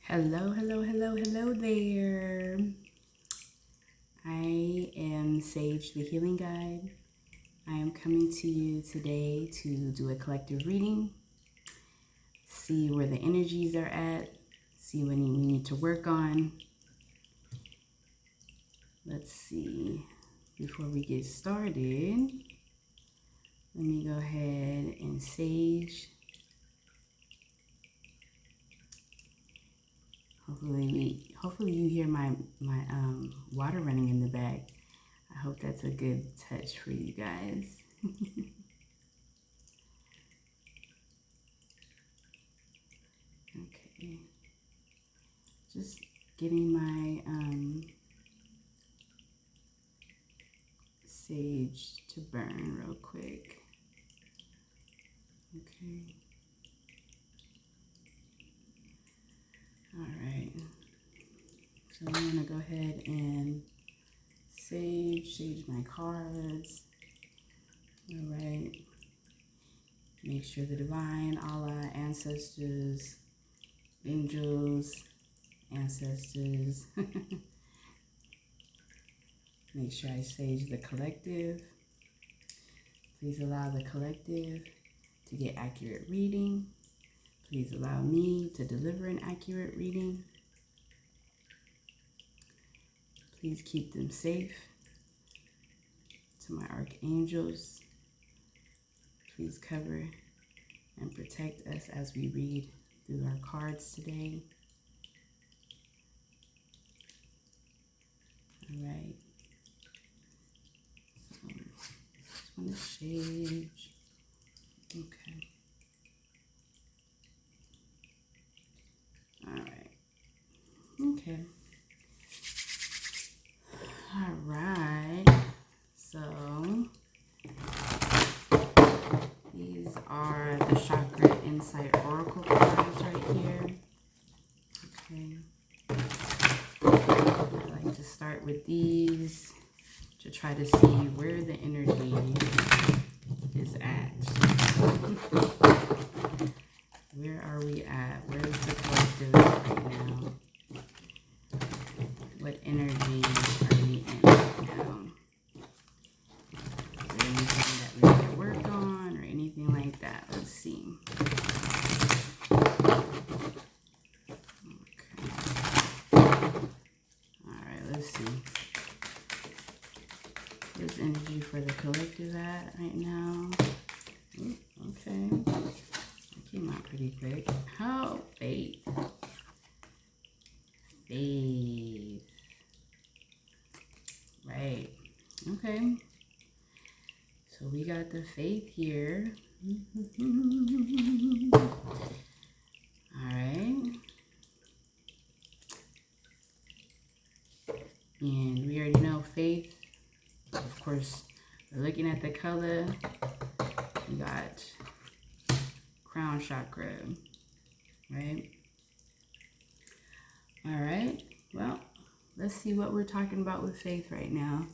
Hello there. I am Sage the Healing Guide. I am coming to you today to do a collective reading, see where the energies are at, see what we need to work on. Let's see. Before we get started, let me go ahead and sage. Hopefully you hear my water running in the back. I hope that's a good touch for you guys. Okay, just getting my sage to burn real quick. Okay. All right, so I'm gonna go ahead and sage my cards. All right, make sure the divine, Allah, ancestors, angels, ancestors. Make sure I sage the collective. Please allow the collective to get accurate reading. Please allow me to deliver an accurate reading. Please keep them safe. To my archangels, please cover and protect us as we read through our cards today. All right. So, just want to sage. Okay. All right. Okay. All right. So these are the Chakra Insight Oracle cards right here. Okay. I like to start with these to try to see where the energy is at. Where are we at? Where is the collective right now? What energy are we in right now? Is there anything that we need to work on or anything like that? Let's see. Okay. Alright, let's see. Where's energy for the collective at right now? Ooh, okay. Came out pretty quick. Oh, faith. Faith. Right. Okay. So we got the faith here. All right. And we already know faith. Of course, we're looking at the color. We got crown chakra, right? All right, well, let's see what we're talking about with faith right now.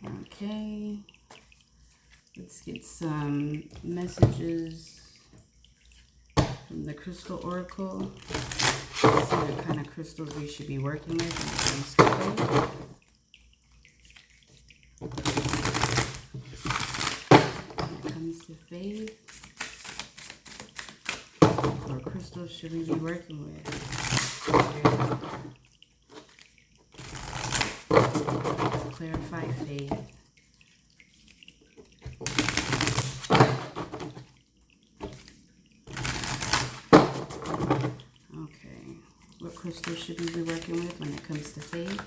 Okay, let's get some messages from the Crystal Oracle. Let's see what kind of crystals we should be working with when it comes to faith. When it comes to faith, what crystals should we be working with? Let's clarify faith. Okay, what crystals should we be working with when it comes to faith?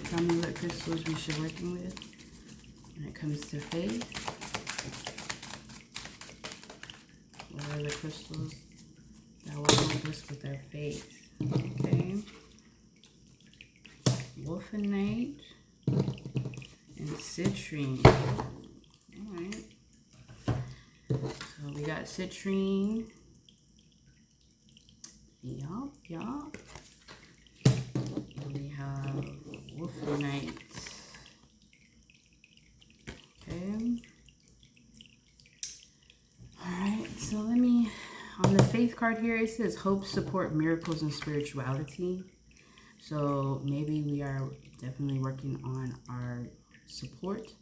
Tell me what crystals we should be working with when it comes to faith. What are the crystals that will help us with our faith? Okay. Wolfenite and citrine. Alright. So we got citrine. Yup. We have wolfenite card here, it says hope, support, miracles, and spirituality. So maybe we are definitely working on our support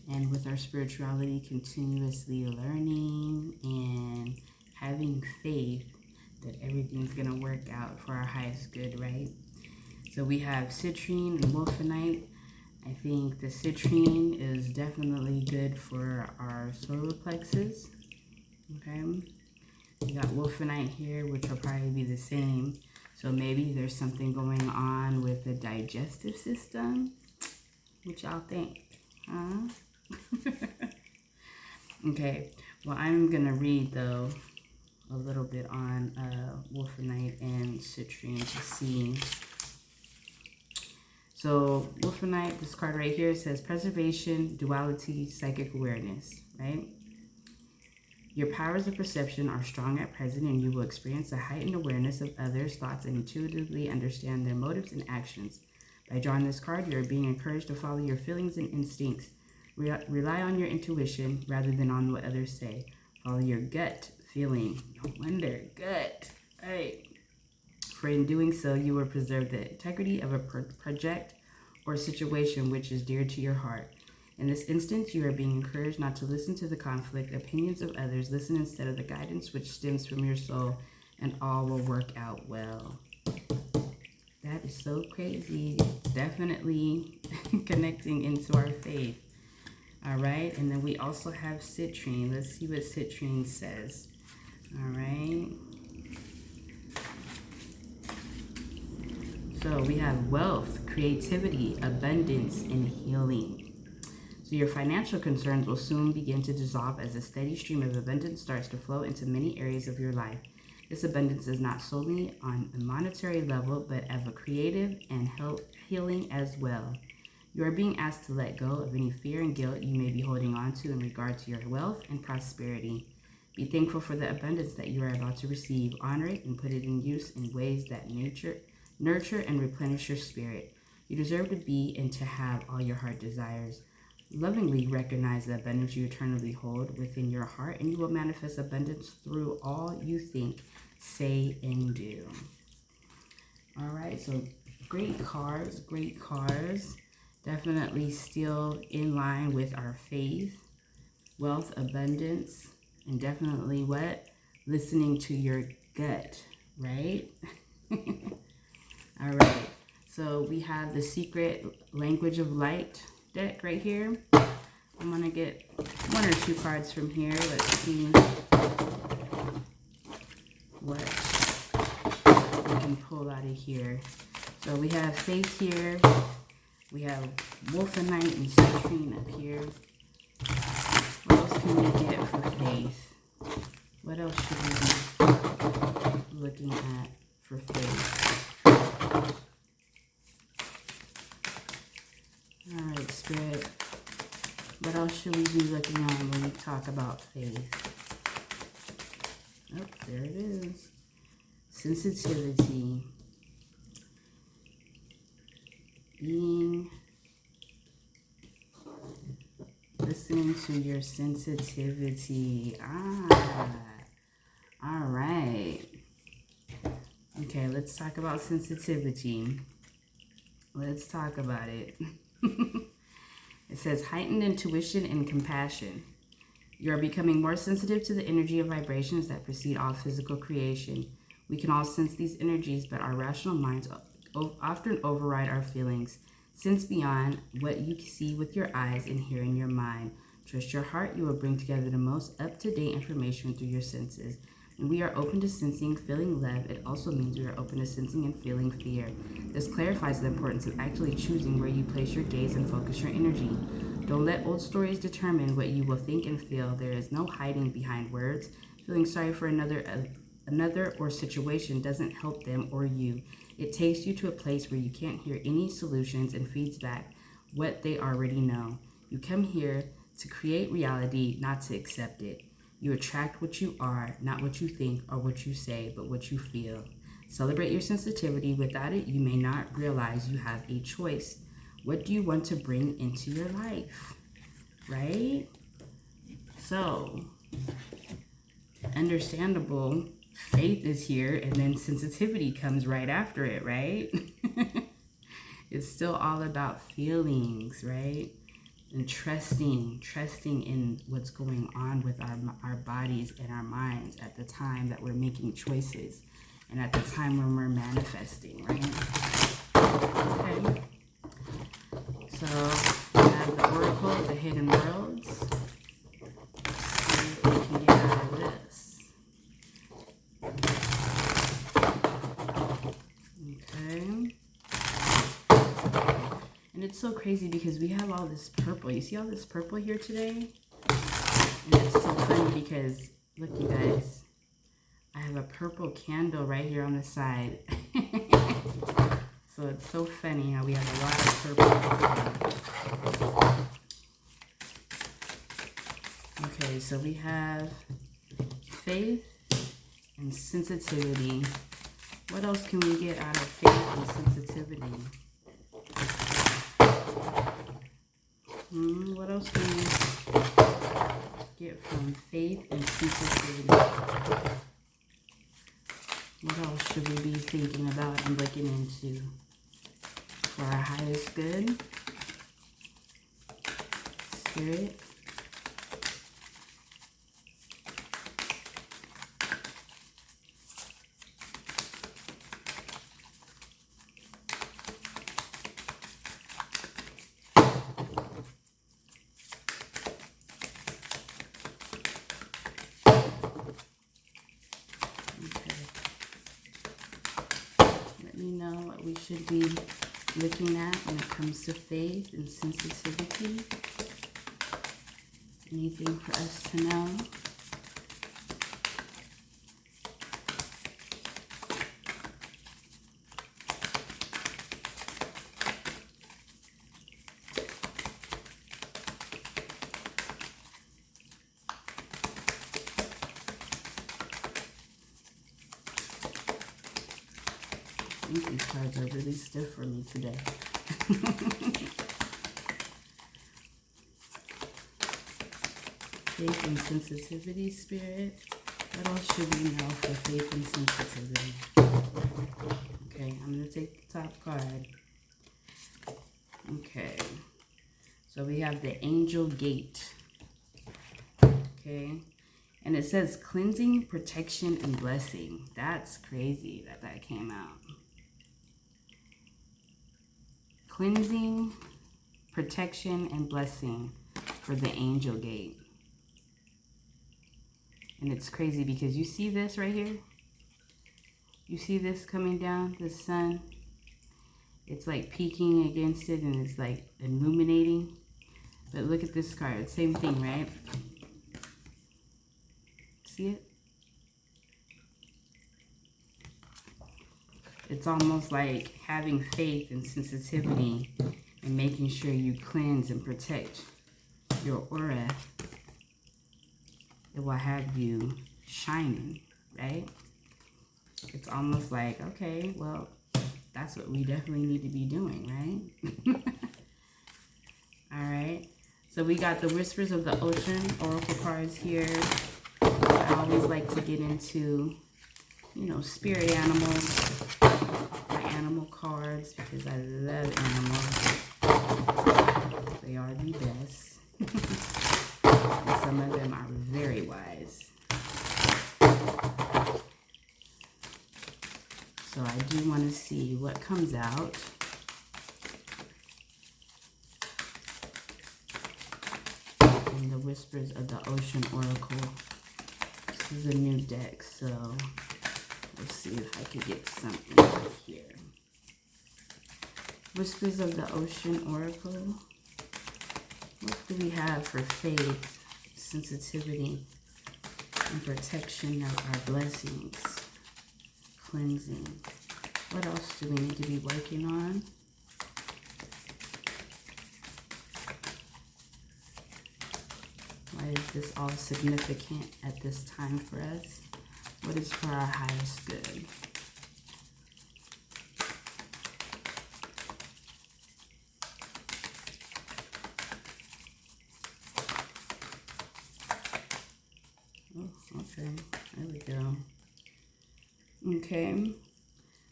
and with our spirituality, continuously learning and having faith that everything's going to work out for our highest good, right? So we have citrine and wolfenite. I think the citrine is definitely good for our solar plexus. Okay. We got wolfenite here, which will probably be the same. So maybe there's something going on with the digestive system. What y'all think? Huh? Okay. Well, I'm going to read, though, a little bit on wolfenite and citrine to see. So wolfenite, this card right here, says preservation, duality, psychic awareness, right? Your powers of perception are strong at present, and you will experience a heightened awareness of others' thoughts and intuitively understand their motives and actions. By drawing this card, you are being encouraged to follow your feelings and instincts. Rely on your intuition rather than on what others say. Follow your gut feeling. No wonder, gut. Right. For in doing so, you will preserve the integrity of a project or situation which is dear to your heart. In this instance, you are being encouraged not to listen to the conflict, opinions of others. Listen instead of the guidance which stems from your soul, and all will work out well. That is so crazy. It's definitely connecting into our faith. All right, and then we also have citrine. Let's see what citrine says. All right. So we have wealth, creativity, abundance, and healing. So your financial concerns will soon begin to dissolve as a steady stream of abundance starts to flow into many areas of your life. This abundance is not solely on a monetary level, but of a creative and healing as well. You are being asked to let go of any fear and guilt you may be holding on to in regard to your wealth and prosperity. Be thankful for the abundance that you are about to receive. Honor it and put it in use in ways that nurture and replenish your spirit. You deserve to be and to have all your heart desires. Lovingly recognize the abundance you eternally hold within your heart, and you will manifest abundance through all you think, say, and do. All right, so great cards, great cards. Definitely still in line with our faith, wealth, abundance, and definitely what? Listening to your gut, right? All right, so we have the Secret Language of Light deck right here. I'm going to get one or two cards from here. Let's see what we can pull out of here. So we have faith here. We have wolfenite and citrine up here. What else can we get for faith? What else should we be looking at for faith? All right, Spirit. What else should we be looking at when we talk about faith? Oh, there it is. Sensitivity. Listening to your sensitivity. All right. Okay, let's talk about sensitivity. Let's talk about it. It says heightened intuition and compassion. You are becoming more sensitive to the energy of vibrations that precede all physical creation. We can all sense these energies, but our rational minds often override our feelings. Sense beyond what you see with your eyes and hear in your mind. Trust your heart. You will bring together the most up-to-date information through your senses. When we are open to sensing, feeling love, it also means we are open to sensing and feeling fear. This clarifies the importance of actually choosing where you place your gaze and focus your energy. Don't let old stories determine what you will think and feel. There is no hiding behind words. Feeling sorry for another or situation doesn't help them or you. It takes you to a place where you can't hear any solutions and feeds back what they already know. You come here to create reality, not to accept it. You attract what you are, not what you think or what you say, but what you feel. Celebrate your sensitivity. Without it, you may not realize you have a choice. What do you want to bring into your life? Right? So, understandable faith is here, and then sensitivity comes right after it, right? It's still all about feelings, right? And trusting in what's going on with our bodies and our minds at the time that we're making choices and at the time when we're manifesting, right? Okay. So we have the Oracle, the Hidden Worlds. Let's see what we can get out of this. Okay. And it's so crazy because we have all this purple. You see all this purple here today? And it's so funny because, look you guys, I have a purple candle right here on the side. So it's so funny how we have a lot of purple. Okay, so we have faith and sensitivity. What else can we get out of faith and sensitivity? What else can we get from faith and sensitivity? What else should we be thinking about and looking into for our highest good? Spirit. We should be looking at when it comes to faith and sensitivity. Anything for us to know? I think these cards are really stiff for me today. Faith and sensitivity, Spirit. What else should we know for faith and sensitivity? Okay, I'm going to take the top card. Okay. So we have the Angel Gate. Okay. And it says cleansing, protection, and blessing. That's crazy that that came out. Cleansing, protection, and blessing for the Angel Gate. And it's crazy because you see this right here? You see this coming down, the sun? It's like peeking against it and it's like illuminating. But look at this card. Same thing, right? See it? It's almost like having faith and sensitivity and making sure you cleanse and protect your aura. It will have you shining, right? It's almost like, okay, well, that's what we definitely need to be doing, right? All right. So we got the Whispers of the Ocean Oracle cards here. I always like to get into, you know, spirit animals, my animal cards, because I love animals. They are the best. And some of them are very wise. So I do want to see what comes out. In the Whispers of the Ocean Oracle. This is a new deck, so let's see if I can get something right here. Whispers of the Ocean Oracle. What do we have for faith, sensitivity, and protection of our blessings? Cleansing. What else do we need to be working on? Why is this all significant at this time for us? What is for our highest good? Oh, okay. There we go. Okay.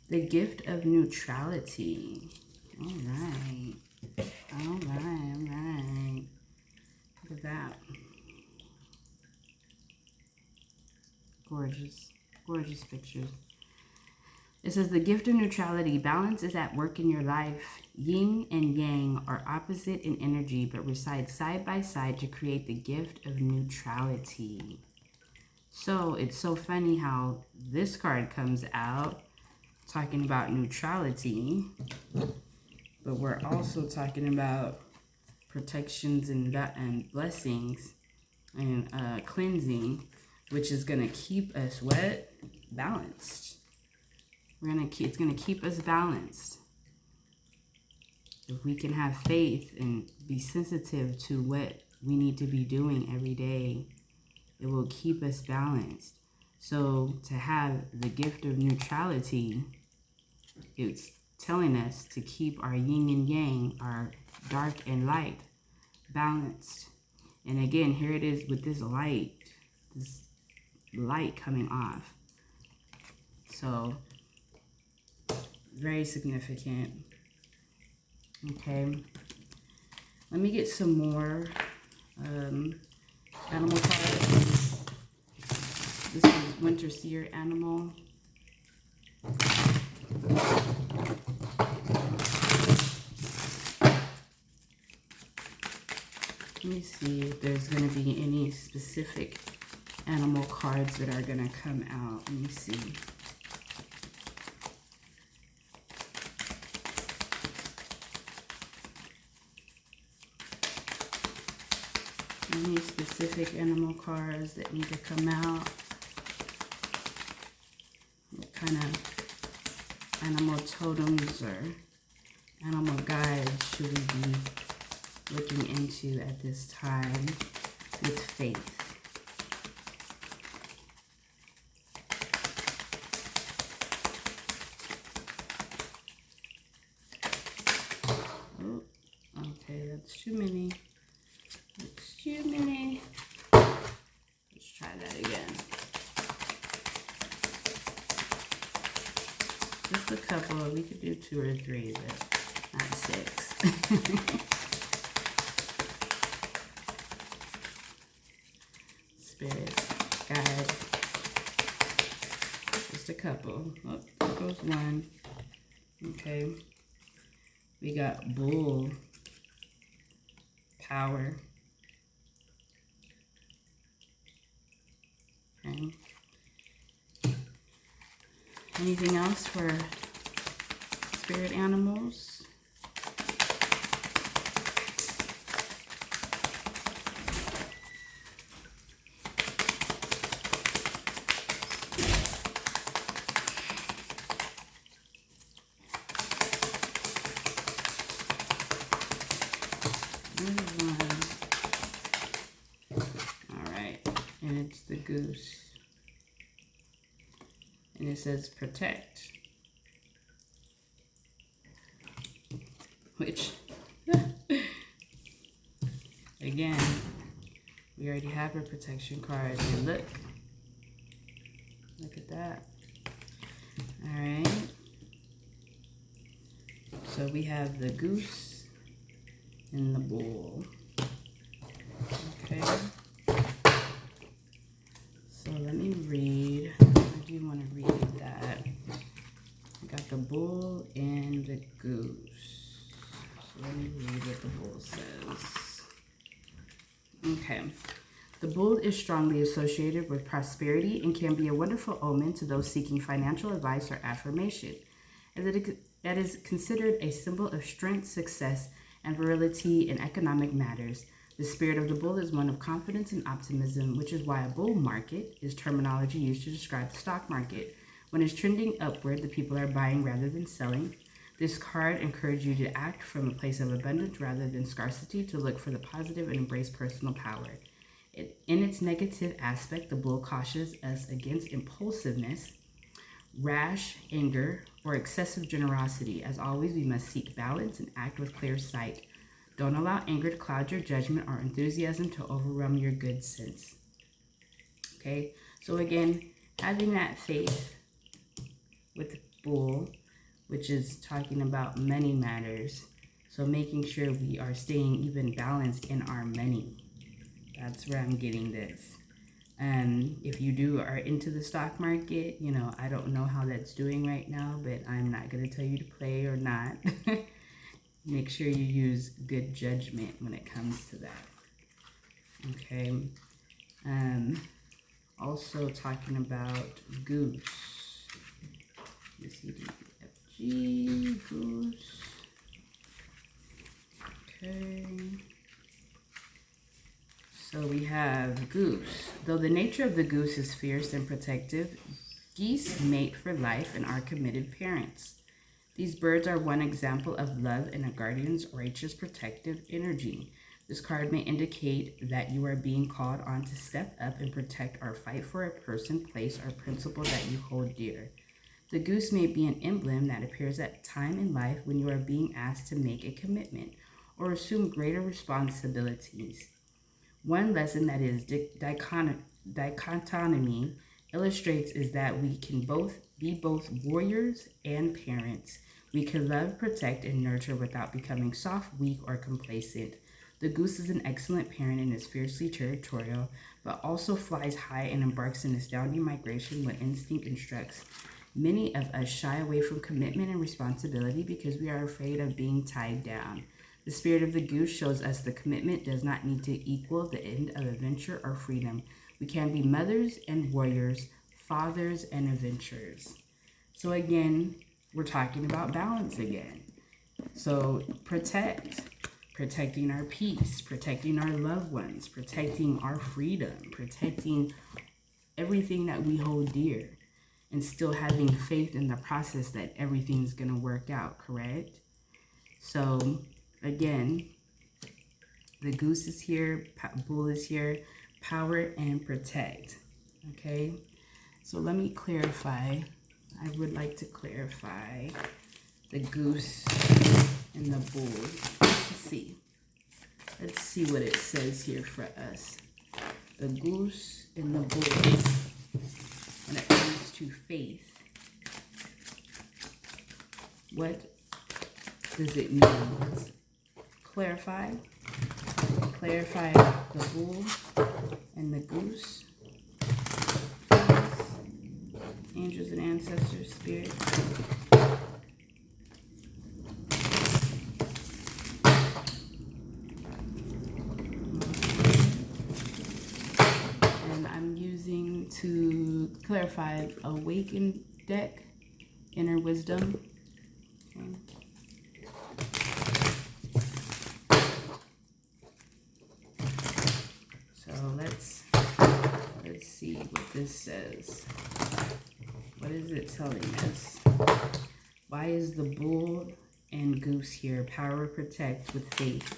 The gift of neutrality. All right. All right. Look at that. Gorgeous. Gorgeous pictures. It says the gift of neutrality. Balance is at work in your life. Yin and yang are opposite in energy, but reside side by side to create the gift of neutrality. So it's so funny how this card comes out talking about neutrality, but we're also talking about protections and blessings and cleansing, which is gonna keep us what? Balanced. It's gonna keep us balanced. If we can have faith and be sensitive to what we need to be doing every day, it will keep us balanced. So to have the gift of neutrality, it's telling us to keep our yin and yang, our dark and light, balanced. And again, here it is with this light coming off. So very significant. Okay, let me get some more animal cards. This is Winter Seer Animal. Let me see if there's going to be any specific animal cards that are going to come out. Let me see. Any specific animal cards that need to come out? What kind of animal totems or animal guides should we be looking into at this time with faith? Oh, okay, that's too many. That's too many. Let's try that again. Just a couple. We could do 2 or 3, but not 6. Spirit, guide. Just a couple. Oh, there goes one. Okay. We got bull. Power. Okay. Anything else for spirit animals? All right, and it's the goose. And it says protect, which, again, we already have a protection card. And look at that. All right. So we have the goose and the bull. Okay. So let me read. I do want to read that. I got the bull and the goose. So let me read what the bull says. Okay. The bull is strongly associated with prosperity and can be a wonderful omen to those seeking financial advice or affirmation, as that is considered a symbol of strength, success, and virility in economic matters. The spirit of the bull is one of confidence and optimism, which is why a bull market is terminology used to describe the stock market. When it's trending upward, the people are buying rather than selling. This card encourages you to act from a place of abundance rather than scarcity, to look for the positive and embrace personal power. In its negative aspect, the bull cautions us against impulsiveness, rash anger, or excessive generosity. As always, we must seek balance and act with clear sight. Don't allow anger to cloud your judgment or enthusiasm to overwhelm your good sense. Okay, so again, having that faith with Bull, which is talking about money matters. So making sure we are staying even balanced in our money. That's where I'm getting this. If you are into the stock market, I don't know how that's doing right now, but I'm not going to tell you to play or not. Make sure you use good judgment when it comes to that. Okay. Also talking about goose. CDFG, goose. Okay. So we have goose. Though the nature of the goose is fierce and protective, geese mate for life and are committed parents. These birds are one example of love and a guardian's righteous protective energy. This card may indicate that you are being called on to step up and protect or fight for a person, place, or principle that you hold dear. The goose may be an emblem that appears at a time in life when you are being asked to make a commitment or assume greater responsibilities. One lesson that is dichotomy illustrates is that we can be both warriors and parents. We can love, protect, and nurture without becoming soft, weak, or complacent. The goose is an excellent parent and is fiercely territorial, but also flies high and embarks in astounding migration when instinct instructs. Many of us shy away from commitment and responsibility because we are afraid of being tied down. The spirit of the goose shows us the commitment does not need to equal the end of adventure or freedom. We can be mothers and warriors, fathers and adventurers. So again, we're talking about balance again. So protecting our peace, protecting our loved ones, protecting our freedom, protecting everything that we hold dear, and still having faith in the process that everything's going to work out, correct? So again, the goose is here, bull is here, power and protect. Okay, so let me clarify. I would like to clarify the goose and the bull. Let's see what it says here for us. The goose and the bull, when it comes to faith, what does it mean? Let's clarify the bull and the goose. Angels and ancestors, spirit. And I'm using to clarify awakened deck, inner wisdom. Okay. So let's see what this says. What is it telling us? Why is the bull and goose here? Power, protect with faith.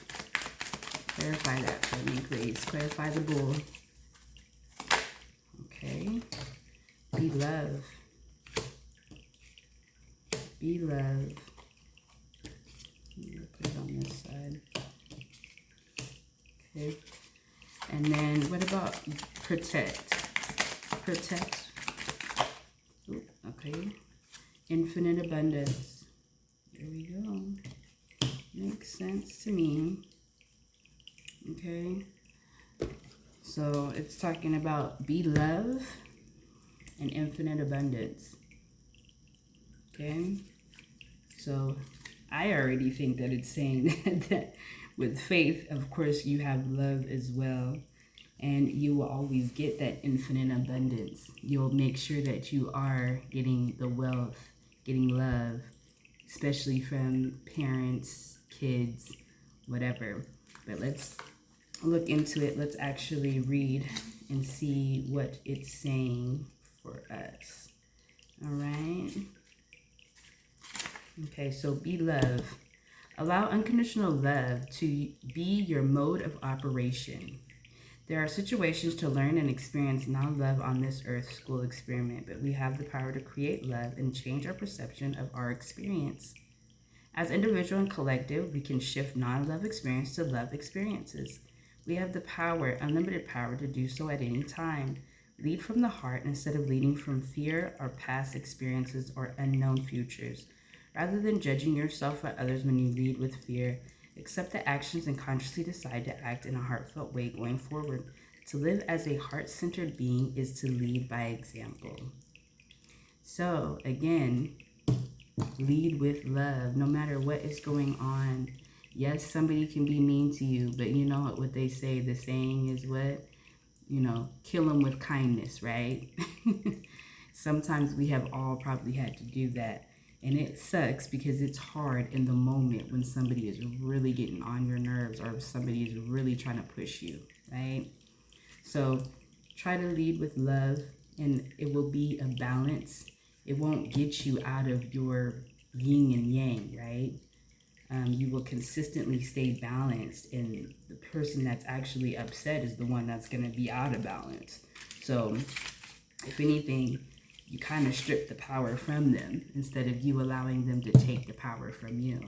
Clarify that for me, please. Clarify the bull. Okay. Be love. Be love. I'm going to put it on this side. Okay. And then what about protect? Protect. Ooh, okay. Infinite abundance. There we go. Makes sense to me. Okay. So it's talking about be love and infinite abundance. Okay. So I already think that it's saying that with faith, of course, you have love as well. And you will always get that infinite abundance. You'll make sure that you are getting the wealth, getting love, especially from parents, kids, whatever. But let's look into it. Let's actually read and see what it's saying for us. All right. Okay, so be love. Allow unconditional love to be your mode of operation. There are situations to learn and experience non-love on this earth school experiment, but we have the power to create love and change our perception of our experience. As individual and collective, we can shift non-love experience to love experiences. We have the power, unlimited power, to do so at any time. Lead from the heart instead of leading from fear or past experiences or unknown futures. Rather than judging yourself or others when you lead with fear, accept the actions and consciously decide to act in a heartfelt way going forward. To live as a heart-centered being is to lead by example. So, again, lead with love, no matter what is going on. Yes, somebody can be mean to you, but you know what they say, the saying is what? You know, kill them with kindness, right? Sometimes we have all probably had to do that. And it sucks because it's hard in the moment when somebody is really getting on your nerves or somebody is really trying to push you, right? So try to lead with love, and it will be a balance. It won't get you out of your yin and yang, right? You will consistently stay balanced, and the person that's actually upset is the one that's going to be out of balance. So if anything, you kind of strip the power from them instead of you allowing them to take the power from you.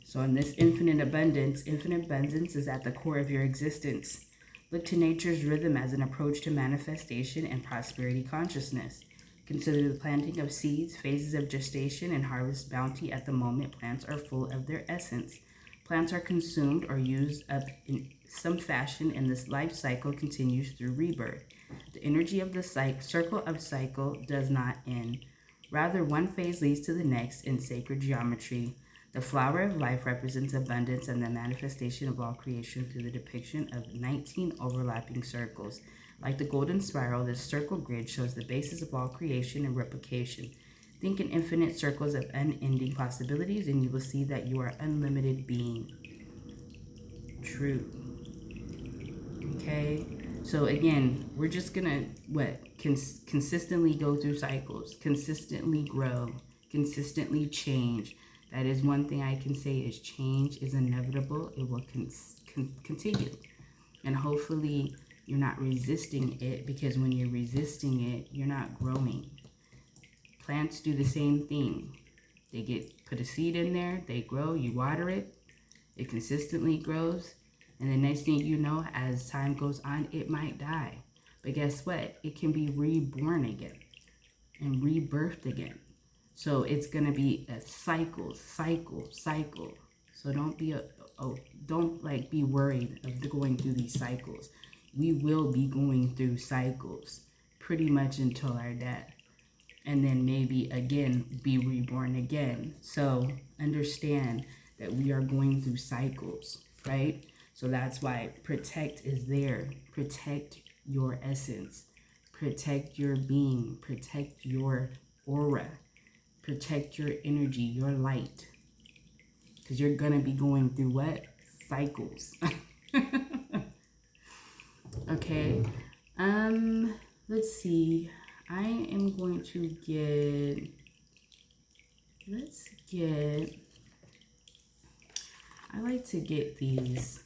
So in this infinite abundance is at the core of your existence. Look to nature's rhythm as an approach to manifestation and prosperity consciousness. Consider the planting of seeds, phases of gestation, and harvest bounty. At the moment, plants are full of their essence. Plants are consumed or used up in some fashion, and this life cycle continues through rebirth. The energy of the circle of cycle does not end. Rather, one phase leads to the next in sacred geometry. The flower of life represents abundance and the manifestation of all creation through the depiction of 19 overlapping circles. Like the golden spiral, this circle grid shows the basis of all creation and replication. Think in infinite circles of unending possibilities, and you will see that you are an unlimited being. True. Okay? So again, we're just gonna, consistently go through cycles, consistently grow, consistently change. That is one thing I can say is change is inevitable. It will continue. And hopefully you're not resisting it, because when you're resisting it, you're not growing. Plants do the same thing. They put a seed in there, they grow, you water it, it consistently grows, and the next thing you know, as time goes on, it might die. But guess what? It can be reborn again and rebirthed again. So it's going to be a cycle. So don't be be worried of going through these cycles. We will be going through cycles pretty much until our death. And then maybe again be reborn again. So understand that we are going through cycles, right? So that's why protect is there. Protect your essence. Protect your being. Protect your aura. Protect your energy, your light. Because you're going to be going through what? Cycles. Okay. Let's see. I am going to get, I like to get these.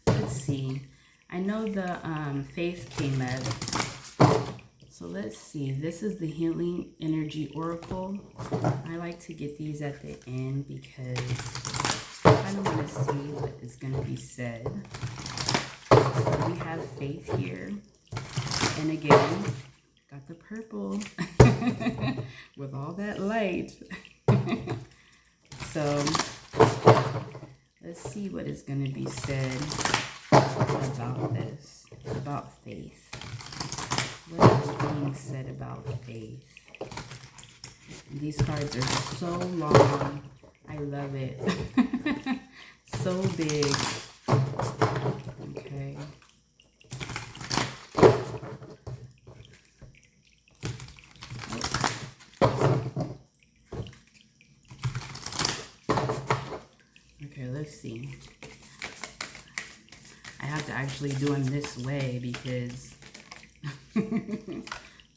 Let's see. I know the faith came up. So let's see. This is the Healing Energy Oracle. I like to get these at the end because I kind of want to see what is going to be said. So we have faith here. And again, got the purple with all that light. So let's see what is going to be said about this, about faith. What is being said about faith? These cards are so long. I love it. So big. Okay. Okay, let's see. I have to actually do them this way because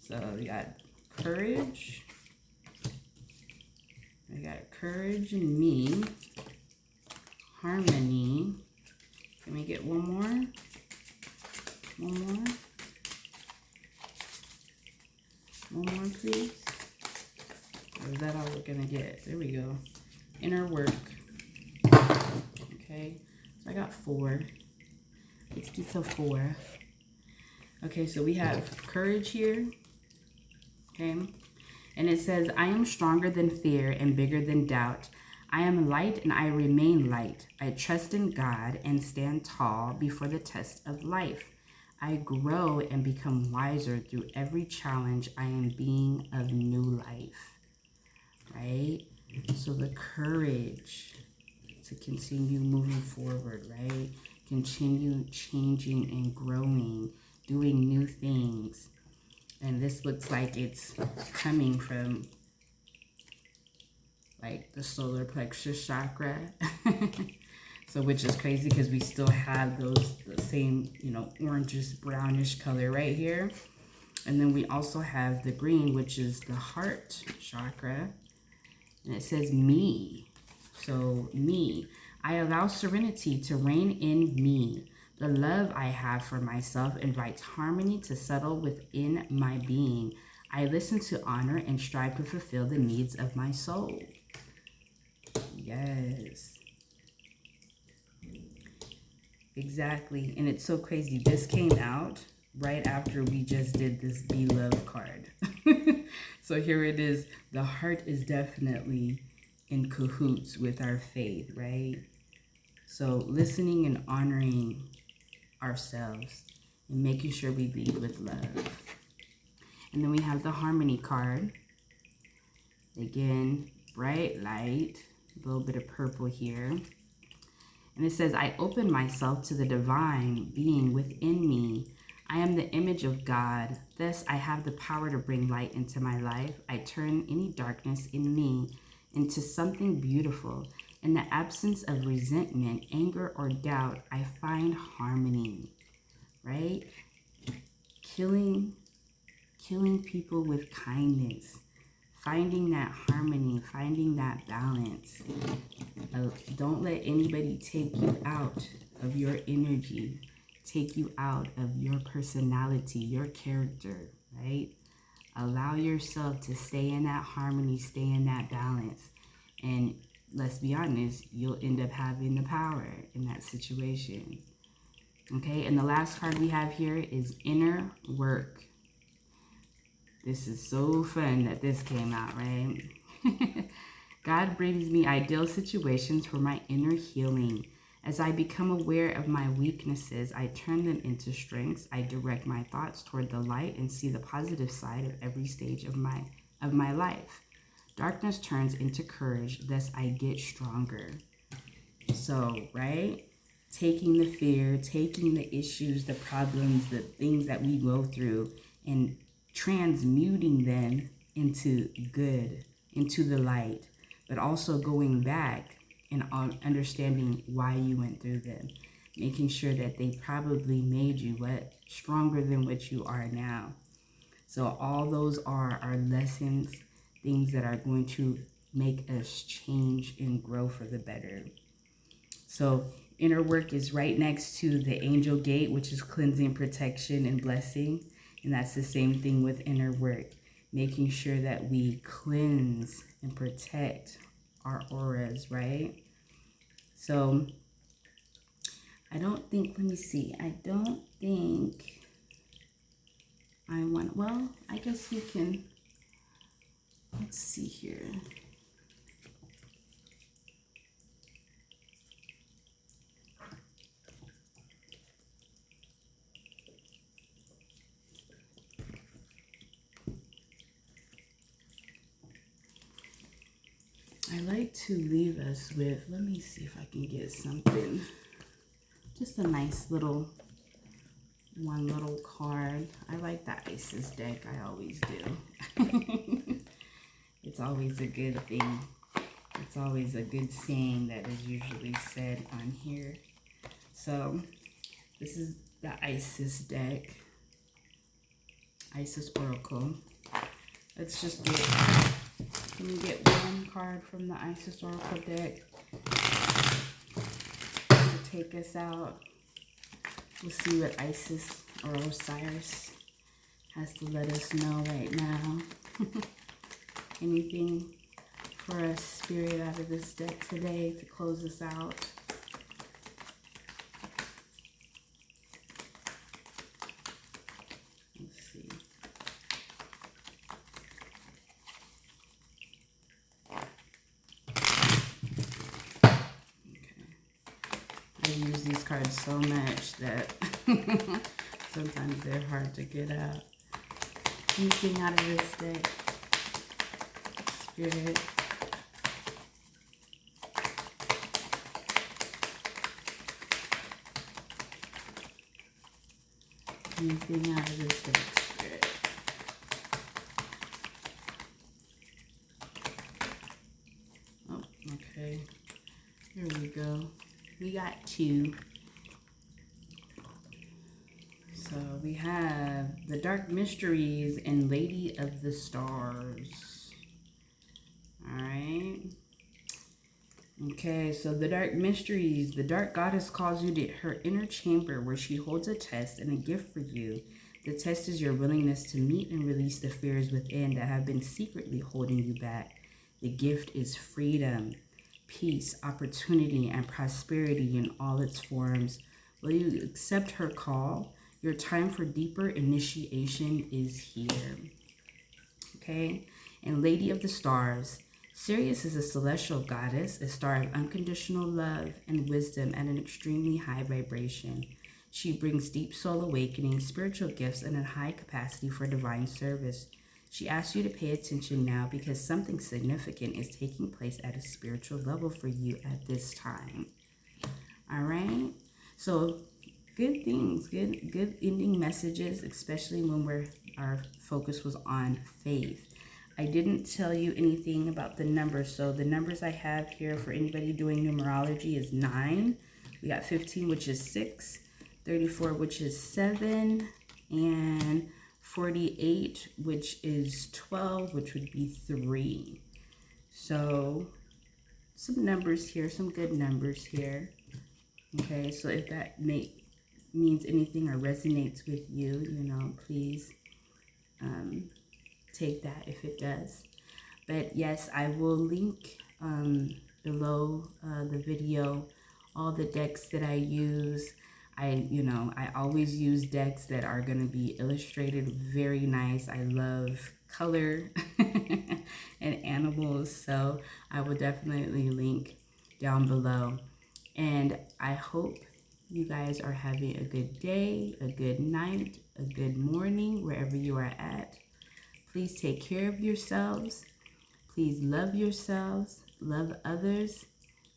so we got courage. We got courage in me. Harmony. Can we get one more? One more? One more, please. Or is that all we're gonna get? There we go. Inner work. Okay, so I got 4. Let's get to 4. Okay, so we have courage here. Okay. And it says, I am stronger than fear and bigger than doubt. I am light and I remain light. I trust in God and stand tall before the test of life. I grow and become wiser through every challenge. I am being of new life. Right? So the courage to continue moving forward, right? Continue changing and growing, doing new things. And this looks like it's coming from like the solar plexus chakra. So which is crazy because we still have the same, you know, orangish brownish color right here. And then we also have the green, which is the heart chakra. And it says me. So me. I allow serenity to reign in me. The love I have for myself invites harmony to settle within my being. I listen to honor and strive to fulfill the needs of my soul. Yes. Exactly. And it's so crazy. This came out right after we just did this Be Love card. So here it is. The heart is definitely in cahoots with our faith, right? So listening and honoring ourselves and making sure we lead with love. And then we have the harmony card. Again, bright light, a little bit of purple here. And it says, I open myself to the divine being within me. I am the image of God. Thus, I have the power to bring light into my life. I turn any darkness in me into something beautiful. In the absence of resentment, anger, or doubt, I find harmony, right? Killing people with kindness, finding that harmony, finding that balance. Don't let anybody take you out of your energy, take you out of your personality, your character, right? Allow yourself to stay in that harmony, stay in that balance. And let's be honest, you'll end up having the power in that situation. Okay, and the last card we have here is inner work. This is so fun that this came out, right? God brings me ideal situations for my inner healing. As I become aware of my weaknesses, I turn them into strengths. I direct my thoughts toward the light and see the positive side of every stage of my life. Darkness turns into courage, thus I get stronger. So, right? Taking the fear, taking the issues, the problems, the things that we go through, and transmuting them into good, into the light, but also going back and understanding why you went through them, making sure that they probably made you stronger than what you are now. So all those are our lessons, things that are going to make us change and grow for the better. So inner work is right next to the angel gate, which is cleansing, protection, and blessing. And that's the same thing with inner work, making sure that we cleanse and protect our auras, right? So I don't think, let me see, I don't think I want, well, I guess we can, let's see here. I like to leave us with, let me see if I can get something, just a nice little, one little card. I like the Isis deck, I always do. It's always a good thing. It's always a good saying that is usually said on here. So this is the Isis deck, Isis Oracle. Let's just get, let me get one card from the Isis Oracle deck to take us out. We'll see what Isis or Osiris has to let us know right now. Anything for us, Spirit, out of this deck today to close us out? I've used these cards so much that sometimes they're hard to get out. Anything out of this deck? Spirit. Anything out of this deck, Spirit? Oh, okay. Here we go. We got 2. So we have the Dark Mysteries and Lady of the Stars. Alright. Okay, so the Dark Mysteries. The Dark Goddess calls you to her inner chamber where she holds a test and a gift for you. The test is your willingness to meet and release the fears within that have been secretly holding you back. The gift is freedom, peace, opportunity, and prosperity in all its forms. Will you accept her call? Your time for deeper initiation is here. Okay? And Lady of the Stars. Sirius is a celestial goddess, a star of unconditional love and wisdom at an extremely high vibration. She brings deep soul awakening, spiritual gifts, and a high capacity for divine service. She asks you to pay attention now because something significant is taking place at a spiritual level for you at this time. All right? So good things, good ending messages, especially when our focus was on faith. I didn't tell you anything about the numbers. So the numbers I have here for anybody doing numerology is 9. We got 15, which is 6, 34, which is 7, and 48, which is 12, which would be 3. So some numbers here, some good numbers here. Okay, so if that means anything or resonates with you, you know, please take that if it does. But yes, I will link below the video all the decks that I use. I always use decks that are going to be illustrated very nice. I love color and animals, so I will definitely link down below. And I hope you guys are having a good day, a good night, a good morning, wherever you are at. Please take care of yourselves. Please love yourselves. Love others.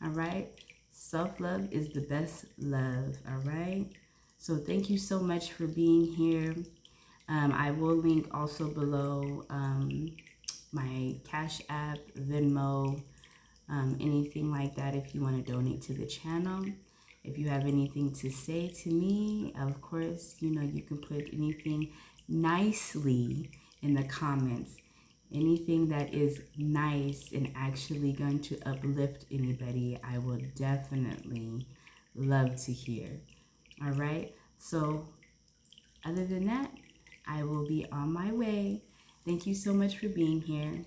All right? Self-love is the best love. All right? So thank you so much for being here. I will link also below my Cash App, Venmo, anything like that if you want to donate to the channel. If you have anything to say to me, of course, you know, you can put anything nicely in the comments. Anything that is nice and actually going to uplift anybody, I will definitely love to hear. All right? So other than that, I will be on my way. Thank you so much for being here.